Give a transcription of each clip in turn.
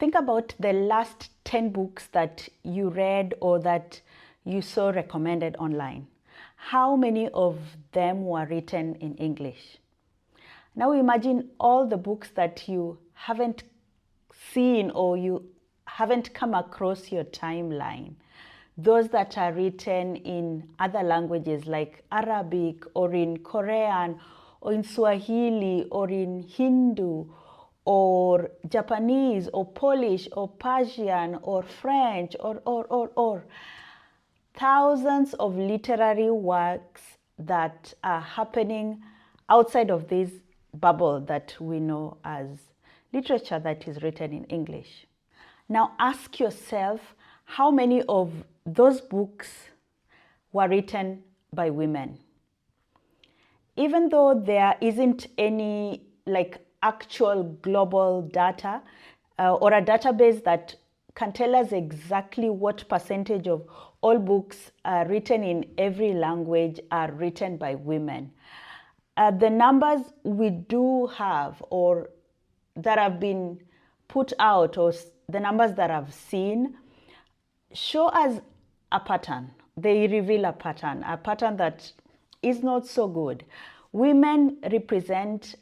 Think about the last 10 books that you read or that you saw recommended online. How many of them were written in English? Now imagine all the books that you haven't seen or you haven't come across your timeline. Those that are written in other languages like Arabic or in Korean or in Swahili or in Hindu or Japanese or Polish or Persian or French or. Thousands of literary works that are happening outside of this bubble that we know as literature that is written in English. Now ask yourself, how many of those books were written by women? Even though there isn't any actual global data or a database that can tell us exactly what percentage of all books written in every language are written by women. The numbers we do have or that have been put out, or the numbers that I've seen, show us a pattern. They reveal a pattern that is not so good. Women represent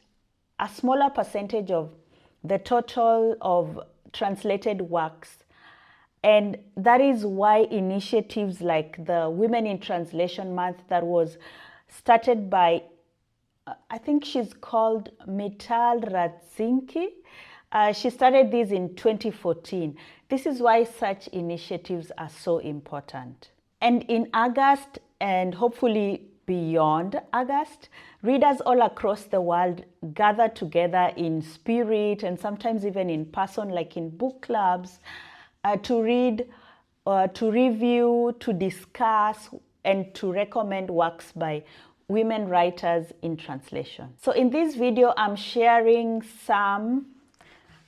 a smaller percentage of the total of translated works. And that is why initiatives like the Women in Translation Month that was started by, I think she's called Mital Radzinski. She started this in 2014. This is why such initiatives are so important. And in August, and hopefully beyond August, readers all across the world gather together in spirit and sometimes even in person, like in book clubs, to read, to review, to discuss, and to recommend works by women writers in translation. So in this video, I'm sharing some,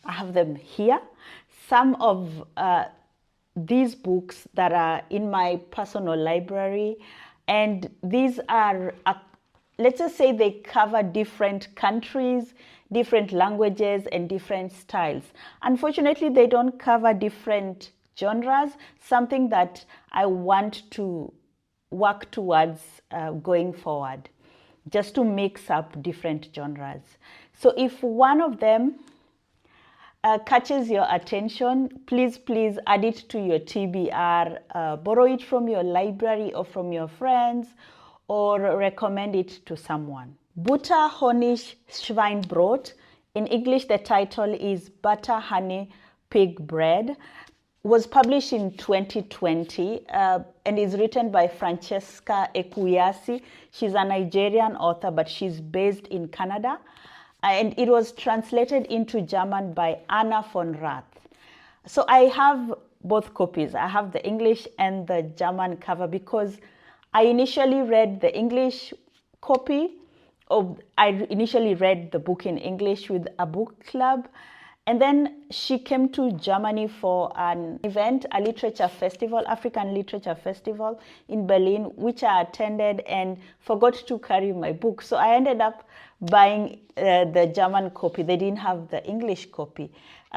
I have them here, some of these books that are in my personal library. And these are, let's just say they cover different countries, different languages, and different styles. Unfortunately, they don't cover different genres, something that I want to work towards going forward, just to mix up different genres. So if one of them catches your attention, please add it to your TBR, borrow it from your library or from your friends, or recommend it to someone. Butter Honig Schweinbrot. In English, the title is Butter Honey Pig Bread. Was published in 2020 and is written by Francesca Ekwuyasi. She's a Nigerian author, but she's based in Canada. And it was translated into German by Anna von Rath. So I have both copies. I have the English and the German cover because I initially read the English copy. I initially read the book in English with a book club. And then she came to Germany for an event, a literature festival, African Literature Festival in Berlin, which I attended and forgot to carry my book. So I ended up buying the German copy. They didn't have the English copy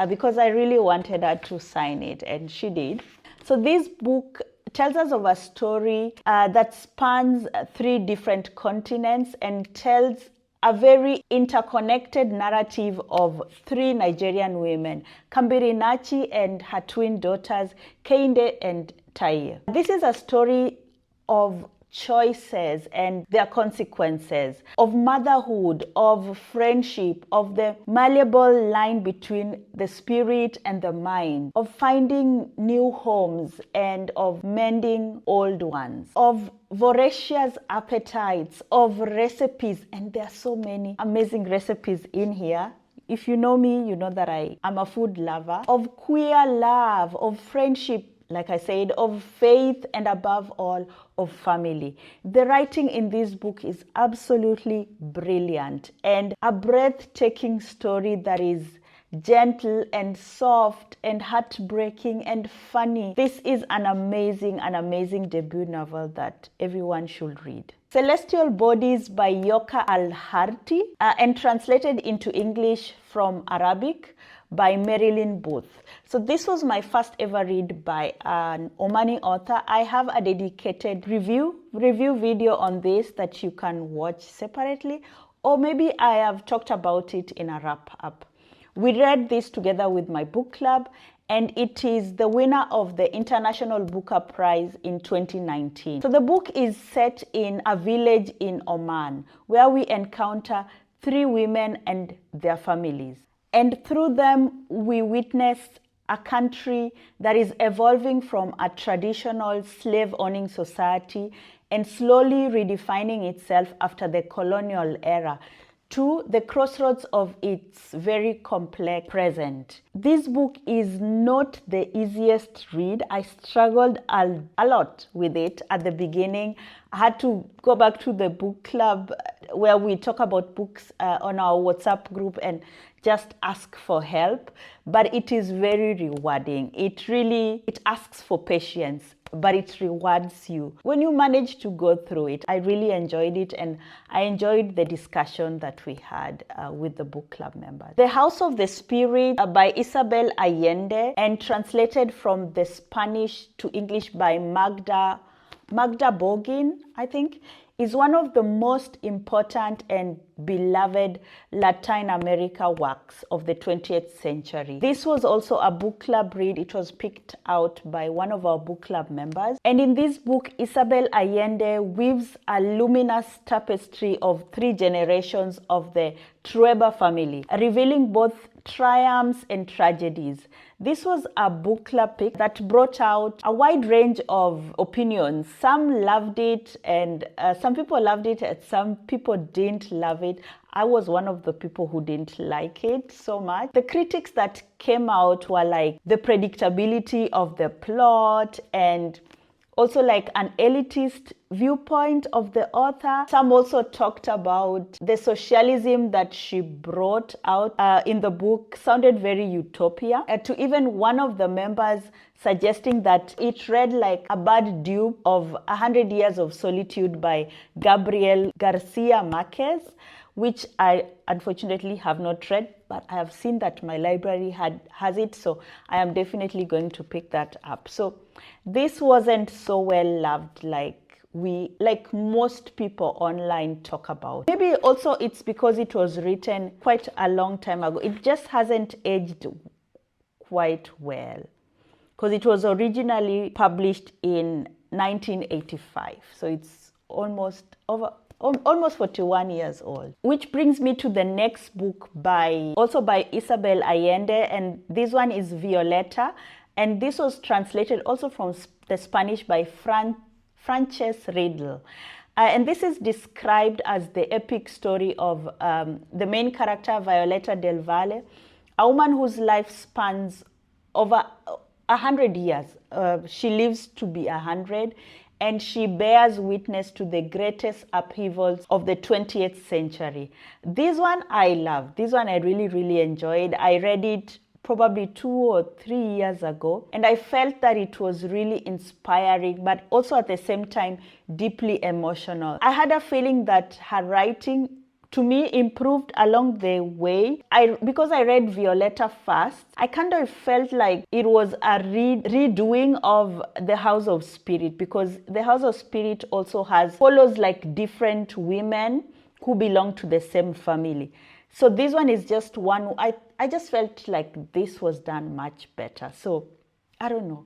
because I really wanted her to sign it, and she did. So this book tells us of a story that spans 3 different continents and tells a very interconnected narrative of 3 Nigerian women, Kambirinachi and her twin daughters, Kehinde and Taye. This is a story of choices and their consequences, of motherhood, of friendship, of the malleable line between the spirit and the mind, of finding new homes and of mending old ones, of voracious appetites, of recipes, and there are so many amazing recipes in here. If you know me, you know that I am a food lover, of queer love, of friendship, like I said, of faith, and above all, of family. The writing in this book is absolutely brilliant, and a breathtaking story that is gentle and soft and heartbreaking and funny. This is an amazing debut novel that everyone should read. Celestial Bodies by Jokha Alharthi, and translated into English from Arabic by Marilyn Booth. So this was my first ever read by an Omani author. I have a dedicated review video on this that you can watch separately, or maybe I have talked about it in a wrap up. We read this together with my book club, and it is the winner of the International Booker Prize in 2019. So the book is set in a village in Oman, where we encounter 3 women and their families. And through them, we witness a country that is evolving from a traditional slave-owning society and slowly redefining itself after the colonial era to the crossroads of its very complex present. This book is not the easiest read. I struggled a lot with it at the beginning. I had to go back to the book club where we talk about books on our WhatsApp group and just ask for help, but it is very rewarding. It asks for patience, but it rewards you when you manage to go through it. I really enjoyed it, and I enjoyed the discussion that we had with the book club members. The House of the Spirit by Isabel Allende, and translated from the Spanish to English by Magda Bogin, I think, is one of the most important and beloved Latin America works of the 20th century. This was also a book club read. It was picked out by one of our book club members. And in this book, Isabel Allende weaves a luminous tapestry of 3 generations of the Trueba family, revealing both triumphs and tragedies. This was a book club pick that brought out a wide range of opinions. Some loved it, and some people loved it, and some people didn't love it. I was one of the people who didn't like it so much. The critics that came out were like the predictability of the plot, and also like an elitist viewpoint of the author. Some also talked about the socialism that she brought out in the book sounded very utopia, to even one of the members suggesting that it read like a bad dupe of 100 Years of Solitude by Gabriel Garcia Marquez, which I unfortunately have not read, but I have seen that my library has it, so I am definitely going to pick that up. So this wasn't so well loved like most people online talk about. Maybe also it's because it was written quite a long time ago. It just hasn't aged quite well, because it was originally published in 1985, so it's almost 41 years old. Which brings me to the next book also by Isabel Allende, and this one is Violeta, and this was translated also from the Spanish by Francesca. And this is described as the epic story of the main character, Violeta del Valle, a woman whose life spans over 100 years. She lives to be 100, and she bears witness to the greatest upheavals of the 20th century. This one I love. This one I really, really enjoyed. I read it probably 2 or 3 years ago, and I felt that it was really inspiring, but also at the same time deeply emotional. I had a feeling that her writing to me improved along the way. Because I read Violeta first, I kind of felt like it was a redoing of The House of Spirit, because The House of Spirit also follows like different women who belong to the same family. So this one is just one. I just felt like this was done much better. So I don't know.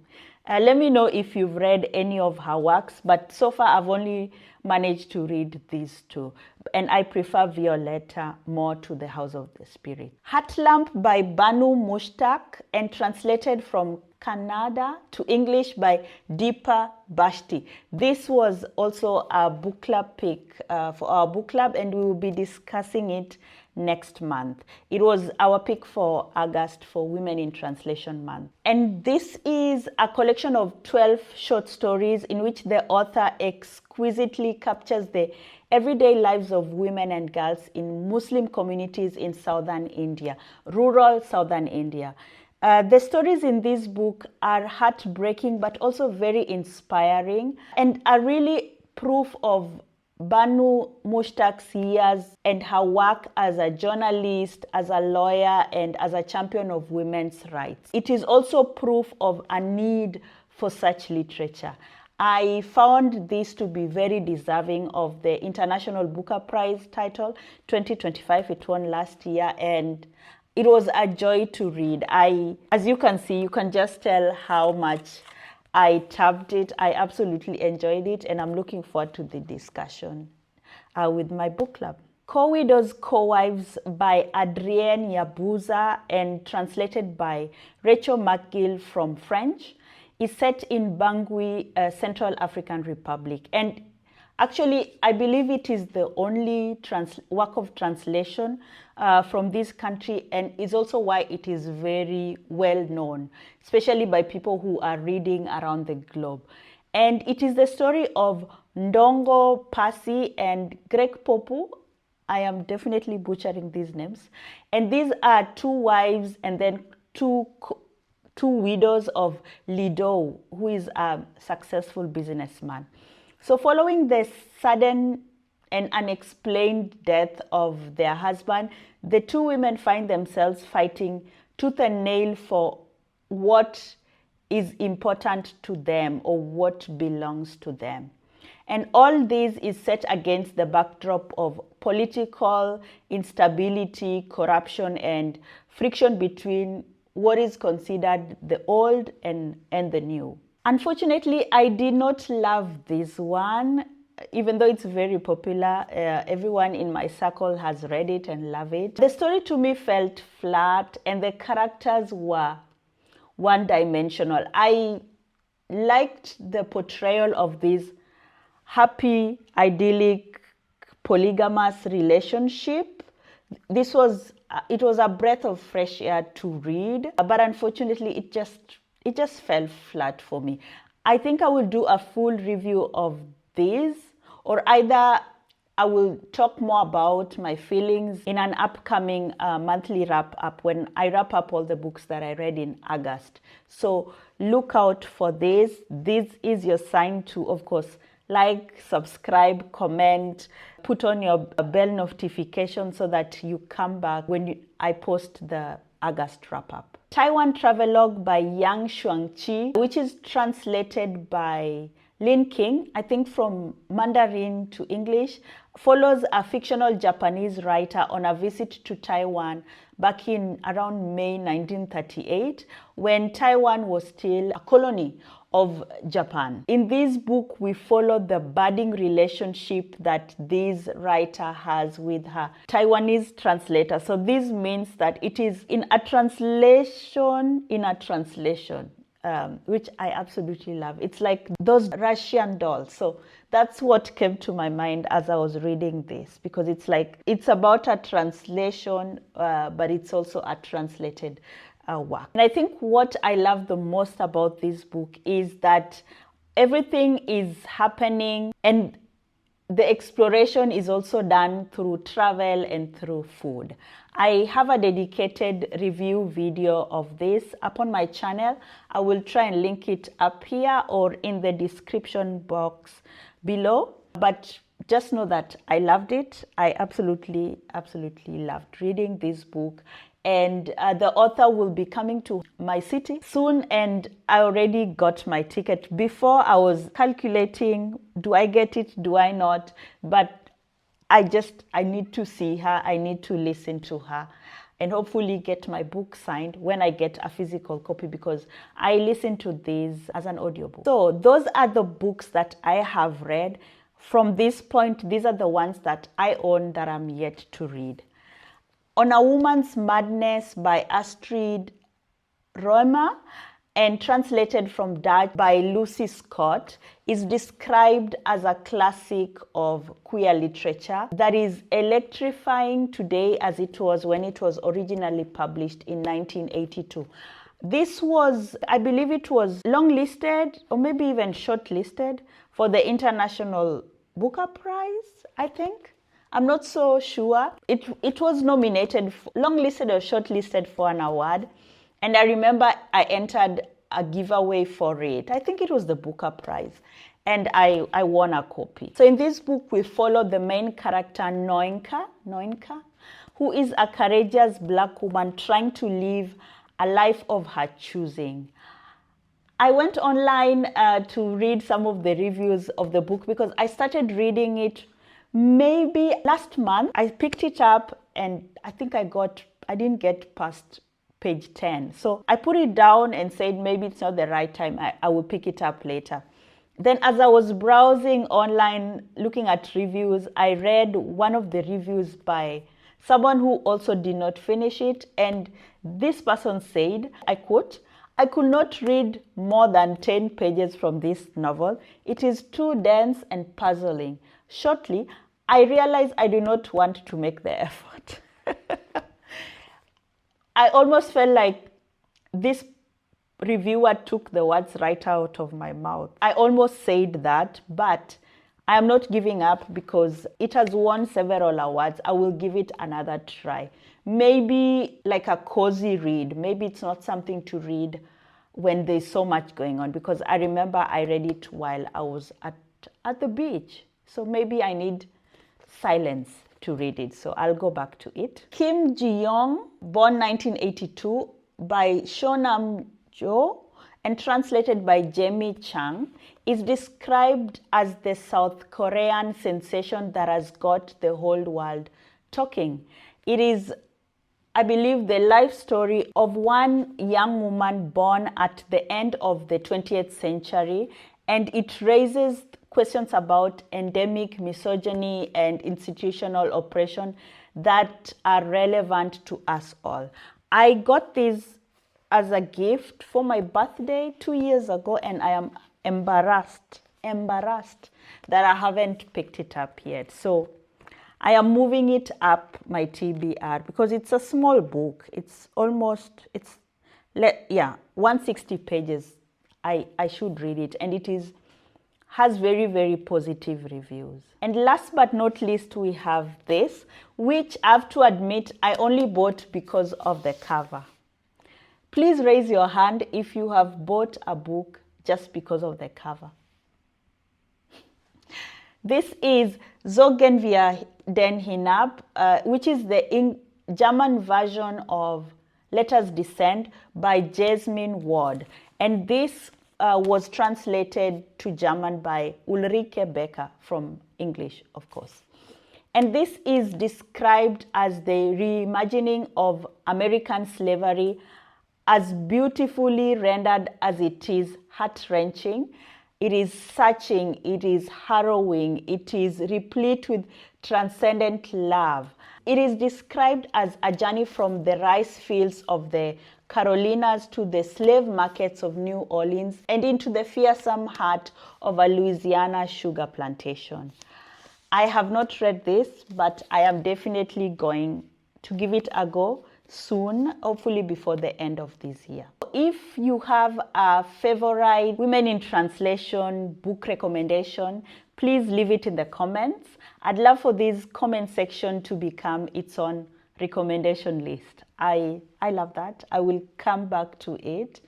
Let me know if you've read any of her works, but so far I've only managed to read these 2, and I prefer Violeta more to The House of the Spirit. Heart Lamp by Banu Mushtaq, and translated from Kannada to English by Deepa Bhashti. This was also a book club pick for our book club, and we will be discussing it next month. It was our pick for August for Women in Translation Month. And this is a collection of 12 short stories in which the author exquisitely captures the everyday lives of women and girls in Muslim communities in southern India, rural southern India. The stories in this book are heartbreaking but also very inspiring, and are really proof of Banu Mushtaq's years and her work as a journalist, as a lawyer, and as a champion of women's rights. It is also proof of a need for such literature. I found this to be very deserving of the International Booker Prize title 2025. It won last year, and it was a joy to read. As you can see, you can just tell how much I tapped it. I absolutely enjoyed it, and I'm looking forward to the discussion with my book club. Co-Widows, Co-Wives by Adrienne Yabouza and translated by Rachel McGill from French is set in Bangui, Central African Republic. And actually, I believe it is the only work of translation from this country, and is also why it is very well known, especially by people who are reading around the globe. And it is the story of Ndongo Pasi and Greg Popu. I am definitely butchering these names. And these are two wives and then two widows of Lido, who is a successful businessman. So following the sudden and unexplained death of their husband, the two women find themselves fighting tooth and nail for what is important to them or what belongs to them. And all this is set against the backdrop of political instability, corruption, and friction between what is considered the old and the new. Unfortunately, I did not love this one, even though it's very popular. Everyone in my circle has read it and love it. The story to me felt flat, and the characters were one-dimensional. I liked the portrayal of this happy, idyllic, polygamous relationship. It was a breath of fresh air to read, but unfortunately it just fell flat for me. I think I will do a full review of this, or either I will talk more about my feelings in an upcoming monthly wrap-up when I wrap up all the books that I read in August. So look out for this. This is your sign to, of course, like, subscribe, comment, put on your bell notification so that you come back when I post the August wrap-up. Taiwan Travelogue by Yáng Shuang-zi, which is translated by Lin King, I think from Mandarin to English, follows a fictional Japanese writer on a visit to Taiwan back in around May 1938, when Taiwan was still a colony of Japan. In this book, we follow the budding relationship that this writer has with her Taiwanese translator. So this means that it is in a translation, which I absolutely love. It's like those Russian dolls. So that's what came to my mind as I was reading this, because it's about a translation, but it's also a translated work. And I think what I love the most about this book is that everything is happening, and the exploration is also done through travel and through food. I have a dedicated review video of this up on my channel. I will try and link it up here or in the description box below. But just know that I loved it. I absolutely loved reading this book. And the author will be coming to my city soon, and I already got my ticket. Before, I was calculating, do I get it, do I not? But I need to see her, I need to listen to her, and hopefully get my book signed when I get a physical copy, because I listen to these as an audiobook. So those are the books that I have read. From this point, these are the ones that I own that I'm yet to read. On a Woman's Madness by Astrid Roemer and translated from Dutch by Lucy Scott is described as a classic of queer literature that is electrifying today as it was when it was originally published in 1982. This was, I believe it was longlisted or maybe even shortlisted for the International Booker Prize, I think. I'm not so sure. It was nominated, longlisted or shortlisted for an award. And I remember I entered a giveaway for it. I think it was the Booker Prize. and I won a copy. So in this book, we follow the main character, Noinka, who is a courageous Black woman trying to live a life of her choosing. I went online to read some of the reviews of the book because I started reading it maybe last month. I picked it up and I think I didn't get past page 10. So I put it down and said maybe it's not the right time. I will pick it up later. Then as I was browsing online, looking at reviews, I read one of the reviews by someone who also did not finish it. And this person said, I quote, "I could not read more than 10 pages from this novel. It is too dense and puzzling. Shortly, I realized I do not want to make the effort." I almost felt like this reviewer took the words right out of my mouth. I almost said that, but I am not giving up because it has won several awards. I will give it another try. Maybe like a cozy read. Maybe it's not something to read when there's so much going on, because I remember I read it while I was at the beach. So maybe I need silence to read it. So I'll go back to it. Kim Jiyoung, born 1982, by Nam-joo and translated by Jamie Chang, is described as the South Korean sensation that has got the whole world talking. It is, I believe, the life story of one young woman born at the end of the 20th century, and it raises questions about endemic misogyny and institutional oppression that are relevant to us all. I got this as a gift for my birthday 2 years ago, and I am embarrassed that I haven't picked it up yet. So I am moving it up my TBR because it's a small book. It's 160 pages. I should read it, and it has very, very positive reviews. And last but not least, we have this, which I have to admit I only bought because of the cover. Please raise your hand if you have bought a book just because of the cover. This is Zogen wir den Hinab, which is the German version of Let Us Descend by Jesmyn Ward. And this was translated to German by Ulrike Becker, from English, of course. And this is described as the reimagining of American slavery, as beautifully rendered as it is heart-wrenching. It is searching, it is harrowing, it is replete with transcendent love. It is described as a journey from the rice fields of the Carolinas to the slave markets of New Orleans and into the fearsome heart of a Louisiana sugar plantation. I have not read this, but I am definitely going to give it a go soon, hopefully before the end of this year. If you have a favorite Women in Translation book recommendation, please leave it in the comments. I'd love for this comment section to become its own recommendation list. I love that. I will come back to it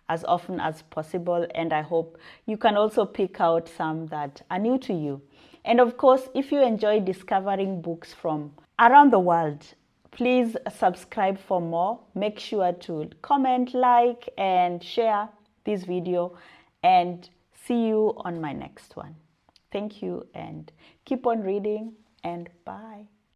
as often as possible, and I hope you can also pick out some that are new to you. And of course, if you enjoy discovering books from around the world, please subscribe for more. Make sure to comment, like, and share this video, and see you on my next one. Thank you, and keep on reading, and bye.